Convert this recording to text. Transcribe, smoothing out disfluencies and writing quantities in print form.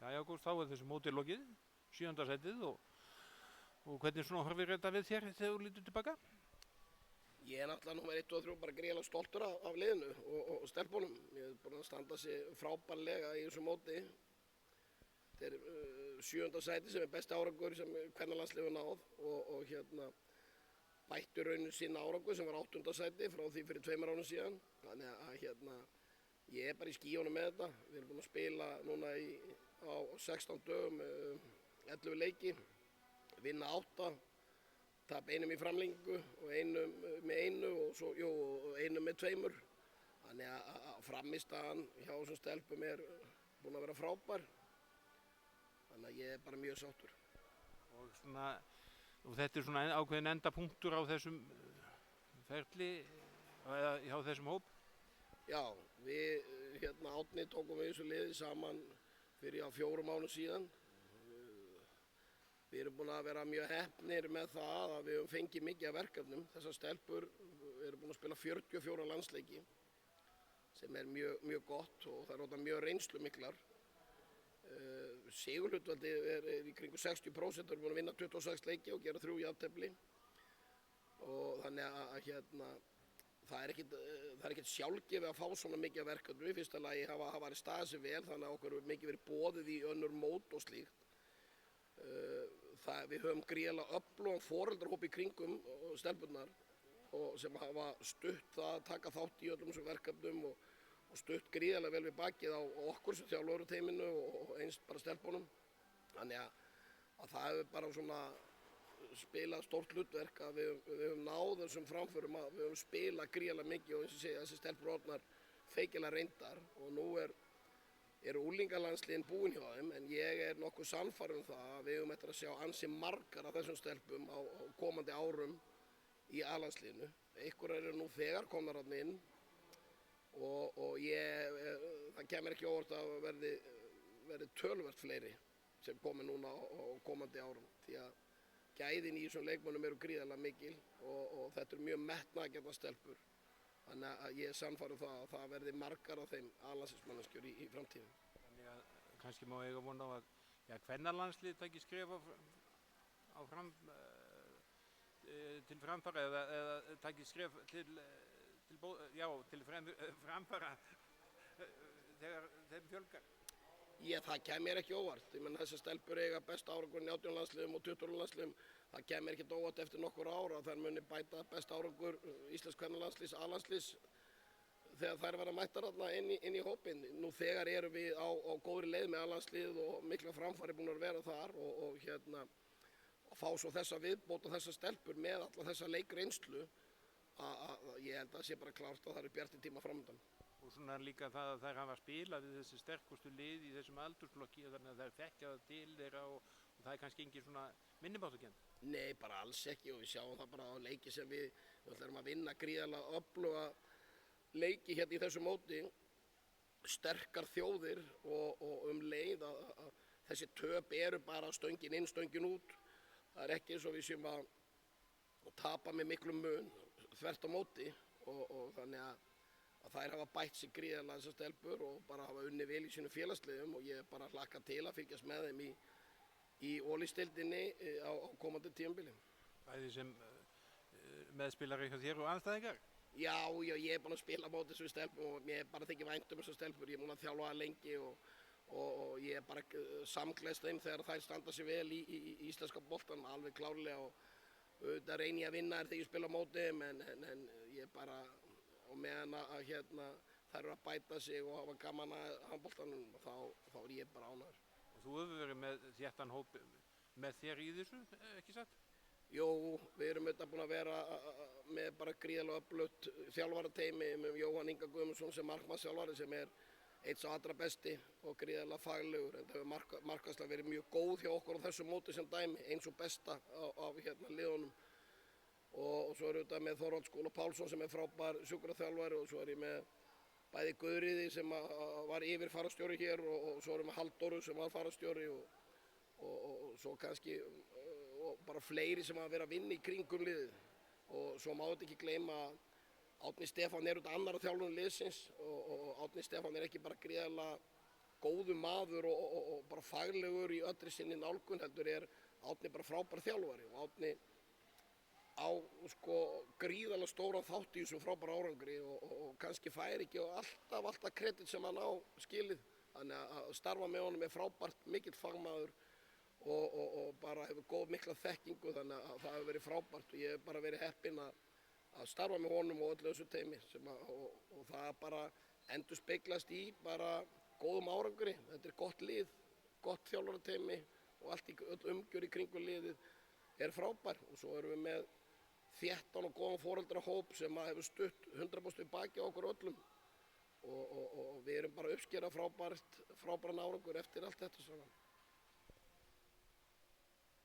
Jæja, Ágúst, þá er þessu móti lokið, 7. sætið og hvernig svona horfir þetta við þér þegar þú lítur tilbaka? Ég er náttúrulega númer 1 og 3 bara gríðarlega stoltur af liðinu og stelpunum. Ég er búin að standa sig frábærlega í þessu móti. Þetta er 7. sæti sem er besti árangur sem kvennalandsliðið náð og bættu rauninu sína árangur sem var 8. sæti frá því fyrir 2 árum síðan. Þannig að ég er bara í skýjunum með þetta. Við erum búin að spila núna á 16 dögum 11 leiki, vinna 8, tap einum í framlengingu og einum með einu og einum með 2. Þannig að frammistaðan hjá þessum stelpum er búin að vera frábær. Þannig að ég er bara mjög sáttur. Og þetta er svona ákveðin endapunktur á þessum ferli eða hjá þessum hóp? Já, við Árni tókum við þessu liði saman fyrir 4 mánuðum síðan. Við erum búin að vera mjög heppnir með það að við höfum fengið mikið af verkefnum. Þessar stelpur eru búin að spila 44 landsleiki sem er mjög gott og það er orðið mjög reynslumiklar. Sigurhlutfallið er í kringum 60%, við erum búin að vinna 26 leiki og gera 3 jafntefli. Og þannig að það er ekkert sjálfgefið að fá svona mikið af verkefnum. Í fyrsta lagi hafa verið staðið sig vel, þannig að okkur hefur mikið verið boðið í önnur mót og slíkt. Við höfum gríðarlega öflugan foreldrahóp í kringum stelpurnar og sem hafa stutt það að taka þátt í öllum þessum verkefnum og stutt gríðarlega vel við bakið á okkur sem þjálfarateyminu og eins bara stelpunum. Þannig að það hefur bara svona spilað stórt hlutverk að við höfum náð þessum framförum að við höfum spilað gríðarlega mikið og eins og segja þessi stelpur orðnar feikilega reyndar og nú eru unglingalandsliðin búin hjá þeim en ég er nokkuð sannfærður það að við höfum eftir að sjá ansi margar af þessum stelpum á komandi árum í A-landsliðinu. Einhverjar eru nú þegar komnar þarna inn og það kemur ekki óvart að verði töluvert fleiri sem komi núna á komandi árum því að gæðin í þessum leikmönnum eru gríðarlega mikil og þetta eru mjög metnaðargjarnar stelpur. Þannig að ég er sannfærður það að það verði margar af þeim A-landsliðsmanneskjur í framtíðinni. Þannig að kannski má eiga von á að kvennalandslið taki skref til framfara eða taki skref til framfara þegar þeim fjölgar. Það kemur ekki óvart. Ég menn þessar stelpur eiga besta árangurinn í 18 landsliðum og 20 landsliðum. Það kemur ekkert óvart eftir nokkur ára að þær muni bæta besta árangur íslensks kvennalandsliðs, A-landsliðs þegar þær verða mættar þarna inn í hópinn. Nú þegar erum við á góðri leið með A-landslið og mikla framfæri búin að vera þar og fá svo þessa viðbót og þessa stelpur með alla þessa leikreynslu að ég held að það sé bara klárt að það eru bjartir tíma framöndan. Og svona líka það að þær hafa spilað við þessi sterkustu lið í þessum aldursflokki þannig að þær þekkja það til þeirra og það er kannski engin svona minnibáttukennd. Nei, bara alls ekki og við sjáum það bara á leiki sem við ætlum að vinna gríðarlega öfluga leiki hérna í þessu móti, sterkar þjóðir og leið að þessi töp eru bara stöngin inn, stöngin út. Það er ekki eins og við séum að tapa með miklum mun þvert á móti og þannig að þær hafa bætt sig gríðarlega þessar stelpur og bara hafa unnið vel í sínu félagsliðum og ég bara hlakka til að fylgjast með þeim í Ólís-deildinni á komandi tímabili. Bæði sem meðspilari hjá þér og andstæðingar? Já, ég er búinn að spila á móti þessum stelpum og mér er bara þykir vænt þessar stelpur. Ég er búinn að þjálfa það lengi og ég er bara samgleðst þeim þegar þær standa sig vel í íslenska boltan alveg klárlega og auðvitað reyni ég að vinna þegar ég spila á móti þeim en ég bara og meðan að þær eru að bæta sig og hafa gaman að handboltanum þá er ég bara ánægður. Og þú hefur verið með þéttan hóp með þér í þessu, ekki satt? Jú, við erum auðvitað búin að vera með bara gríðarlega öflugt þjálfarateymi með Jóhann Inga Guðmundsson sem markmannsþjálfari sem er einn sá allra besti og gríðarlega faglegur. En það hefur markmannslega verið mjög góð hjá okkur á þessu móti sem dæmi, eins og besta af liðunum. Og svo er auðvitað með Þorvald Skúla Pálsson sem er frábær sjúkraþjálfari og svo er ég með bæði Guðríði sem var yfirfarastjóri hér og svo erum við Halldóru sem var farastjóri og svo kannski og bara fleiri sem hafa verið að vinna í kringum liðið og svo má þetta ekki gleyma að Árni Stefán er auðvitað annar af þjálfurum liðsins og Árni Stefán er ekki bara gríðarlega góðu maður og bara faglegur í öllri sinni nálgun, heldur Árni bara frábær þjálfari og Árni á sko gríðarlega stóran þátt í þessum frábæra árangri og kannski fær ekki alltaf kredit sem hann á skilið. Þannig að starfa með honum frábært, mikill fagmaður og bara hefur mikla þekkingu, þannig að það hefur verið frábært og ég hef bara verið heppinn að starfa með honum og öllu þessu teymi og það bara endurspeglast í bara góðum árangri. Þetta gott lið, gott þjálfarateymi og öll umgjörð í kringum liðið frábær og svo erum við með þéttan og góðan foreldrahóp sem hefur stutt 100% við baki á okkur öllum og við erum bara að uppskera frábæran árangur eftir allt þetta saman.